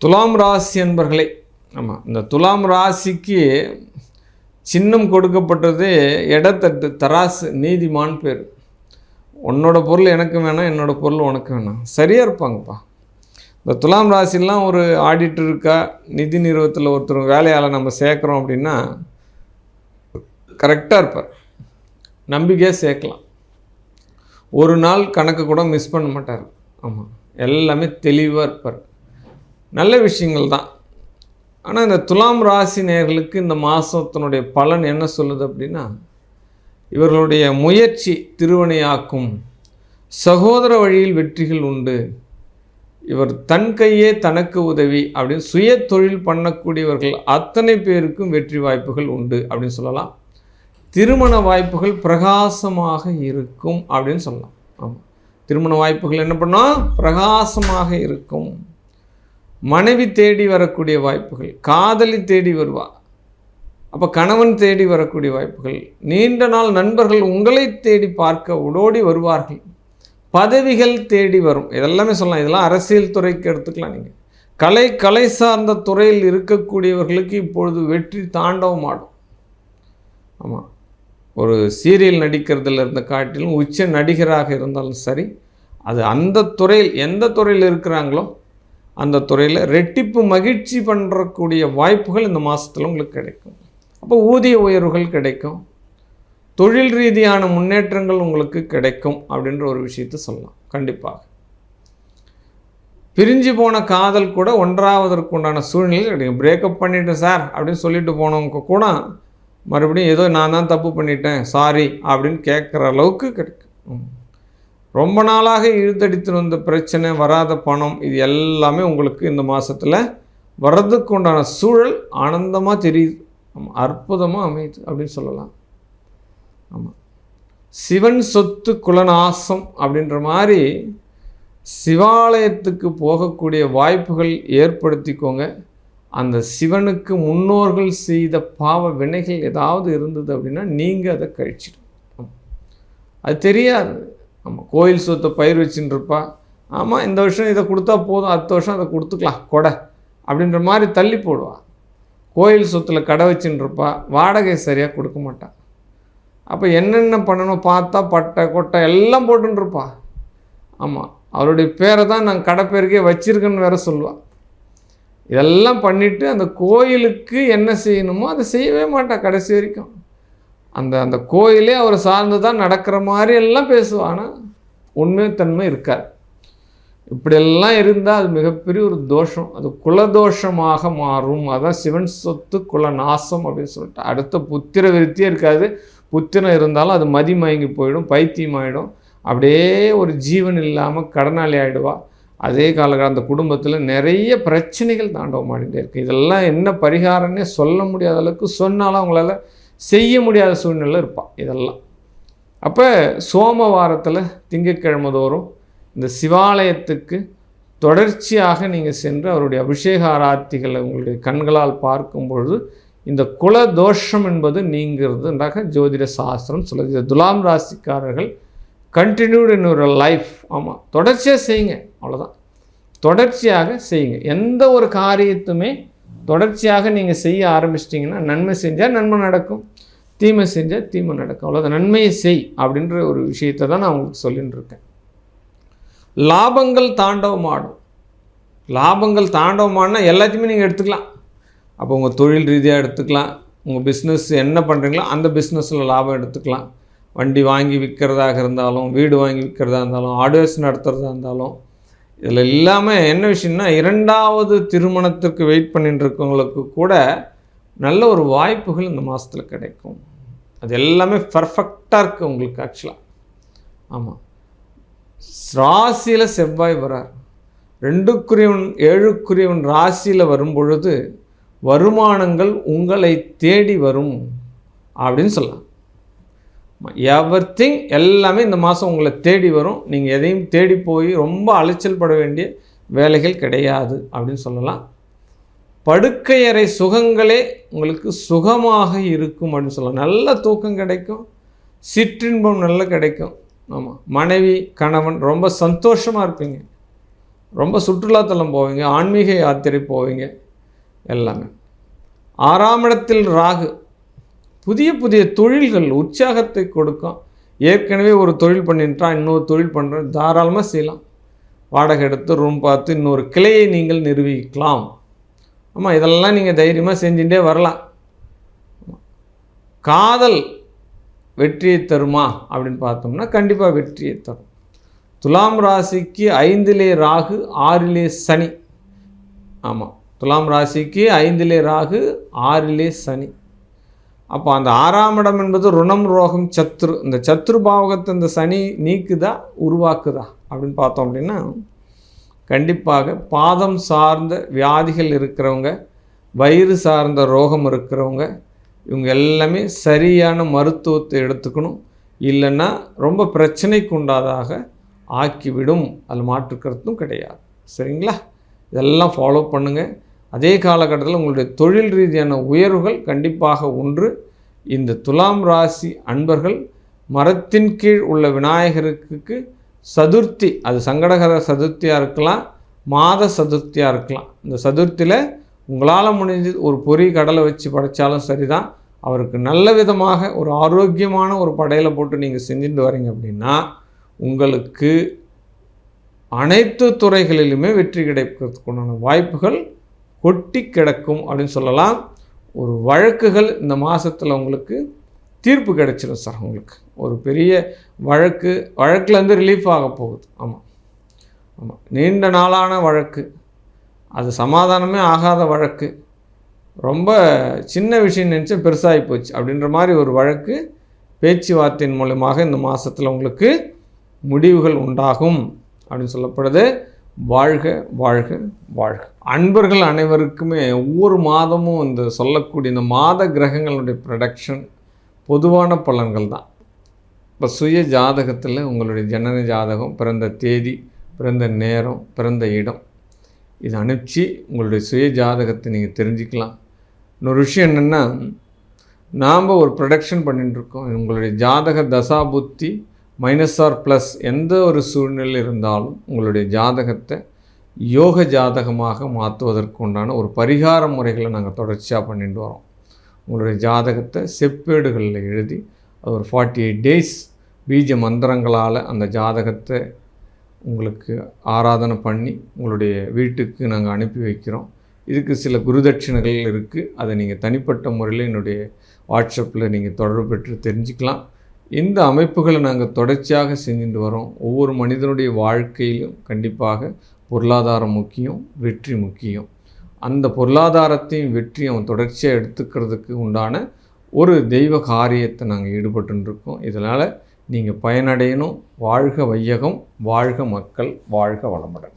துலாம் ராசி அன்பர்களே, ஆமாம், இந்த துலாம் ராசிக்கு சின்னம் கொடுக்கப்பட்டது இடத்தட்டு, தராசு, நீதிமான் பேர். உன்னோட பொருள் எனக்கு வேணாம், என்னோட பொருள் உனக்கு வேணாம், சரியாக இருப்பாங்கப்பா. இந்த துலாம் ராசிலாம் ஒரு ஆடிட்டர் இருக்கா, நிதி நிறுவனத்தில் ஒருத்தர் வேலையால் நம்ம சேர்க்குறோம் அப்படின்னா கரெக்டாக இருப்பார், நம்பிக்கையாக சேர்க்கலாம். ஒரு நாள் கணக்கு கூட மிஸ் பண்ண மாட்டார். ஆமாம், எல்லாமே தெளிவாக இருப்பார். நல்ல விஷயங்கள் தான். ஆனால் இந்த துலாம் ராசி நேயர்களுக்கு இந்த மாதத்தினுடைய பலன் என்ன சொல்லுது அப்படின்னா, இவர்களுடைய முயற்சி திருவினையாக்கும், சகோதர வழியில் வெற்றிகள் உண்டு, இவர் தன் கையே தனக்கு உதவி அப்படின்னு சுய தொழில் பண்ணக்கூடியவர்கள் அத்தனை பேருக்கும் வெற்றி வாய்ப்புகள் உண்டு அப்படின்னு சொல்லலாம். திருமண வாய்ப்புகள் பிரகாசமாக இருக்கும் அப்படின்னு சொல்லலாம். ஆமாம், திருமண வாய்ப்புகள் என்ன பண்ணோம், பிரகாசமாக இருக்கும். மனைவி தேடி வரக்கூடிய வாய்ப்புகள், காதலி தேடி வருவா, அப்போ கணவன் தேடி வரக்கூடிய வாய்ப்புகள், நீண்ட நாள் நண்பர்கள் உங்களை தேடி பார்க்க ஓடோடி வருவார்கள், பதவிகள் தேடி வரும். இதெல்லாமே சொல்லலாம். இதெல்லாம் அரசியல் துறைக்கு எடுத்துக்கலாம். நீங்கள் கலை சார்ந்த துறையில் இருக்கக்கூடியவர்களுக்கு இப்பொழுது வெற்றி தாண்டவம் ஆடும். ஆமாம், ஒரு சீரியல் நடிக்கிறதுல இருந்த காட்டிலும் உச்ச நடிகராக இருந்தாலும் சரி, அது அந்த துறையில் எந்த துறையில் இருக்கிறாங்களோ அந்த துறையில் ரெட்டிப்பு மகிழ்ச்சி பண்ணுறக்கூடிய வாய்ப்புகள் இந்த மாதத்தில் உங்களுக்கு கிடைக்கும். அப்போ ஊதிய உயர்வுகள் கிடைக்கும், தொழில் ரீதியான முன்னேற்றங்கள் உங்களுக்கு கிடைக்கும் அப்படின்ற ஒரு விஷயத்தை சொல்லலாம். கண்டிப்பாக பிரிஞ்சு போன காதல் கூட ஒன்றாவதற்கு உண்டான சூழ்நிலை கிடைக்கும். பிரேக்கப் பண்ணிட்டேன் சார் அப்படின்னு சொல்லிட்டு போனவங்க கூட மறுபடியும் ஏதோ நான் தான் தப்பு பண்ணிட்டேன் சாரி அப்படின்னு கேட்குற அளவுக்கு கிடைக்கும். ரொம்ப நாளாக இழுத்தடித்து வந்த பிரச்சனை, வராத பணம், இது எல்லாமே உங்களுக்கு இந்த மாதத்தில் வர்றதுக்கு உண்டான சூழல் ஆனந்தமாக தெரியுது. ஆமாம், அற்புதமாக அமையுது அப்படின்னு சொல்லலாம். ஆமாம், சிவன் சொத்து குலநாசம் அப்படின்ற மாதிரி சிவாலயத்துக்கு போகக்கூடிய வாய்ப்புகள் ஏற்படுத்திக்கோங்க. அந்த சிவனுக்கு முன்னோர்கள் செய்த பாவ வினைகள் ஏதாவது இருந்தது அப்படின்னா நீங்கள் அதை கழிச்சிடும். அது தெரியாது. ஆமாம், கோயில் சொத்தை பயிர் வச்சுன்னு இருப்பா. ஆமாம், இந்த வருஷம் இதை கொடுத்தா போதும், அடுத்த வருஷம் அதை கொடுத்துக்கலாம் கொடை அப்படின்ற மாதிரி தள்ளி போடுவாள். கோயில் சொத்தில் கடை வச்சுன்னு இருப்பா, வாடகை சரியாக கொடுக்க மாட்டாள். அப்போ என்னென்ன பண்ணணும் பார்த்தா பட்டை கொட்டை எல்லாம் போட்டுருப்பா. ஆமாம், அவருடைய பேரை தான் நான் கடை பேருக்கே வச்சிருக்கேன்னு வேற சொல்லுவாள். இதெல்லாம் பண்ணிவிட்டு அந்த கோயிலுக்கு என்ன செய்யணுமோ அதை செய்யவே மாட்டாள் கடைசி வரைக்கும். அந்த கோயிலே அவரை சார்ந்து தான் நடக்கிற மாதிரி எல்லாம் பேசுவான். ஆனால் உண்மைத்தன்மை இருக்காது. இப்படியெல்லாம் இருந்தால் அது மிகப்பெரிய ஒரு தோஷம், அது குலதோஷமாக மாறும். அதான் சிவன் சொத்து குல நாசம் அப்படின்னு சொல்லிட்டு அடுத்த புத்திர விருத்தியே இருக்காது. புத்திரம் இருந்தாலும் அது மதிமயங்கி போயிடும், பைத்தியமாயிடும், அப்படியே ஒரு ஜீவன் இல்லாமல் கடனாளி ஆகிடுவா. அதே காலகட்டம் அந்த குடும்பத்தில் நிறைய பிரச்சனைகள் தாண்டவம் ஆடிட்டே இருக்குது. இதெல்லாம் என்ன பரிகாரம்னே சொல்ல முடியாத அளவுக்கு சொன்னாலும் அவங்களால செய்ய முடியாத சூழ்நிலை இருப்பாள் இதெல்லாம். அப்போ சோமவாரத்தில் திங்கட்கிழமை தோறும் இந்த சிவாலயத்துக்கு தொடர்ச்சியாக நீங்கள் சென்று அவருடைய அபிஷேக ஆராத்திகளை உங்களுடைய கண்களால் பார்க்கும் பொழுது இந்த குல தோஷம் என்பது நீங்கிறதுன்றாக ஜோதிட சாஸ்திரம் சொல்லுது. இந்த துலாம் ராசிக்காரர்கள் கண்டினியூட் இன் ஒரு லைஃப். ஆமாம், தொடர்ச்சியாக செய்யுங்க, அவ்வளோதான். தொடர்ச்சியாக செய்யுங்க. எந்த ஒரு காரியத்துமே தொடர்ச்சியாக நீங்கள் செய்ய ஆரம்பிச்சிட்டிங்கன்னா நன்மை செஞ்சால் நன்மை நடக்கும், தீமை செஞ்சால் தீமை நடக்கும். அவ்வளோதான். நன்மையை செய் அப்படின்ற ஒரு விஷயத்தை தான் நான் உங்களுக்கு சொல்லின்னு இருக்கேன். லாபங்கள் தாண்டவமாடும். லாபங்கள் தாண்டவமானா எல்லாத்தையுமே நீங்கள் எடுத்துக்கலாம். அப்போ உங்கள் தொழில் ரீதியாக எடுத்துக்கலாம், உங்கள் பிஸ்னஸ் என்ன பண்ணுறீங்களோ அந்த பிஸ்னஸில் லாபம் எடுத்துக்கலாம். வண்டி வாங்கி விற்கிறதாக இருந்தாலும், வீடு வாங்கி விற்கிறதா இருந்தாலும், ஆர்டர்ஸ் நடத்துகிறதா இருந்தாலும், இதில் இல்லாமல் என்ன விஷயம்னா, இரண்டாவது திருமணத்திற்கு வெயிட் பண்ணிட்டு இருக்கவங்களுக்கு கூட நல்ல ஒரு வாய்ப்புகள் இந்த மாதத்தில் கிடைக்கும். அது எல்லாமே பர்ஃபெக்டாக இருக்குது உங்களுக்கு ஆக்சுவலாக. ஆமாம், ராசியில் செவ்வாய் வரார், 2க்குரியவன் 7க்குரியவன் ராசியில் வரும் பொழுது வருமானங்கள் உங்களை தேடி வரும் அப்படின்னு சொல்லலாம். எவ்ரிதிங் எல்லாமே இந்த மாதம் உங்களை தேடி வரும். நீங்கள் எதையும் தேடி போய் ரொம்ப அலைச்சல் பட வேண்டிய வேலைகள் கிடையாது அப்படின்னு சொல்லலாம். படுக்கையறை சுகங்களே உங்களுக்கு சுகமாக இருக்கும் அப்படின்னு சொல்லலாம். நல்ல தூக்கம் கிடைக்கும், சிற்றின்பம் நல்லா கிடைக்கும். ஆமாம், மனைவி கணவன் ரொம்ப சந்தோஷமாக இருப்பீங்க. ரொம்ப சுற்றுலாத்தலம் போவீங்க, ஆன்மீக யாத்திரை போவீங்க எல்லாமே. 6ஆம் இடத்தில் ராகு புதிய புதிய தொழில்கள் உற்சாகத்தை கொடுக்கும். ஏற்கனவே ஒரு தொழில் பண்ணிட்டான், இன்னொரு தொழில் பண்ணுறேன், தாராளமாக செய்யலாம். வாடகை எடுத்து ரூம் பார்த்து இன்னொரு கிளையை நீங்கள் நிறுவிக்கலாம். ஆமாம், இதெல்லாம் நீங்கள் தைரியமாக செஞ்சுட்டே வரலாம். காதல் வெற்றியை தருமா அப்படின்னு பார்த்தோம்னா கண்டிப்பாக வெற்றியை தரும். துலாம் ராசிக்கு 5லே ராகு 6லே சனி. ஆமாம், துலாம் ராசிக்கு 5லே ராகு 6லே சனி. அப்போ அந்த 6ஆம் இடம் என்பது ருணம் ரோகம் சத்ரு. இந்த சத்ரு பாவகத்தை இந்த சனி நீக்குதா உருவாக்குதா அப்படின்னு பார்த்தோம் அப்படின்னா கண்டிப்பாக பாதம் சார்ந்த வியாதிகள் இருக்கிறவங்க, வயிறு சார்ந்த ரோகம் இருக்கிறவங்க, இவங்க எல்லாமே சரியான மருத்துவத்தை எடுத்துக்கணும். இல்லைன்னா ரொம்ப பிரச்சனைக்கு உண்டாதாக ஆக்கிவிடும். அது மாற்றுக்கிறதும் கிடையாது. சரிங்களா? இதெல்லாம் ஃபாலோ பண்ணுங்கள். அதே காலகட்டத்தில் உங்களுடைய தொழில் ரீதியான உயர்வுகள் கண்டிப்பாக ஒன்று. இந்த துலாம் ராசி அன்பர்கள் மரத்தின் கீழ் உள்ள விநாயகருக்கு சதுர்த்தி, அது சங்கடகர சதுர்த்தியாக இருக்கலாம், மாத சதுர்த்தியாக இருக்கலாம். இந்த சதுர்த்தியில் உங்களால் முடிஞ்சு ஒரு பொறி கடலை வச்சு படைத்தாலும் சரிதான். அவருக்கு நல்ல விதமாக ஒரு ஆரோக்கியமான ஒரு படையலை போட்டு நீங்கள் செஞ்சுட்டு வரீங்க அப்படின்னா உங்களுக்கு அனைத்து துறைகளிலுமே வெற்றி கிடைக்கிறதுக்குண்டான வாய்ப்புகள் கொட்டி கிடக்கும் அப்படின்னு சொல்லலாம். ஒரு வழக்குகள் இந்த மாதத்தில் உங்களுக்கு தீர்ப்பு கிடைச்சிடும் சார். உங்களுக்கு ஒரு பெரிய வழக்குலேருந்து ரிலீஃப் ஆக போகுது. ஆமாம், நீண்ட நாளான வழக்கு, அது சமாதானமே ஆகாத வழக்கு, ரொம்ப சின்ன விஷயம் நினச்சி பெருசாகி போச்சு அப்படின்ற மாதிரி ஒரு வழக்கு பேச்சுவார்த்தையின் மூலமாக இந்த மாதத்தில் உங்களுக்கு முடிவுகள் உண்டாகும் அப்படின்னு சொல்லப்படுது. வாழ்க வாழ்க வாழ்க. அன்பர்கள் அனைவருக்குமே ஒவ்வொரு மாதமும் இந்த சொல்லக்கூடிய இந்த மாத கிரகங்களுடைய ப்ரொடக்ஷன் பொதுவான பலன்கள் தான். இப்போ சுய ஜாதகத்தில் உங்களுடைய ஜனன ஜாதகம், பிறந்த தேதி, பிறந்த நேரம், பிறந்த இடம், இது அனுப்பிச்சு உங்களுடைய சுய ஜாதகத்தை நீங்கள் தெரிஞ்சுக்கலாம். இன்னொரு விஷயம் என்னென்னா, நாம் ஒரு ப்ரொடக்ஷன் பண்ணிட்டுருக்கோம். உங்களுடைய ஜாதக தசா புத்தி மைனஸ் ஆர் ப்ளஸ் எந்த ஒரு சூழ்நிலை இருந்தாலும் உங்களுடைய ஜாதகத்தை யோக ஜாதகமாக மாற்றுவதற்கு உண்டான ஒரு பரிகார முறைகளை நாங்கள் தொடர்ச்சியாக பண்ணிட்டு வரோம். உங்களுடைய ஜாதகத்தை செப்பேடுகளில் எழுதி அது ஒரு 48 days பீஜ மந்திரங்களால் அந்த ஜாதகத்தை உங்களுக்கு ஆராதனை பண்ணி உங்களுடைய வீட்டுக்கு நாங்கள் அனுப்பி வைக்கிறோம். இதுக்கு சில குருதட்சிணைகள் இருக்குது. அதை நீங்கள் தனிப்பட்ட முறையில் என்னுடைய வாட்ஸ்அப்பில் நீங்கள் தொடர்பு பெற்று தெரிஞ்சுக்கலாம். இந்த அமைப்புகளை நாங்கள் தொடர்ச்சியாக செஞ்சுட்டு வரோம். ஒவ்வொரு மனிதனுடைய வாழ்க்கையிலும் கண்டிப்பாக பொருளாதாரம் முக்கியம், வெற்றி முக்கியம். அந்த பொருளாதாரத்தையும் வெற்றியும் அவன் தொடர்ச்சியாக எடுத்துக்கிறதுக்கு உண்டான ஒரு தெய்வ காரியத்தை நாங்கள் ஈடுபட்டுருக்கோம். இதனால் நீங்கள் பயனடையணும். வாழ்க வையகம், வாழ்க மக்கள், வாழ்க வளமுடன்.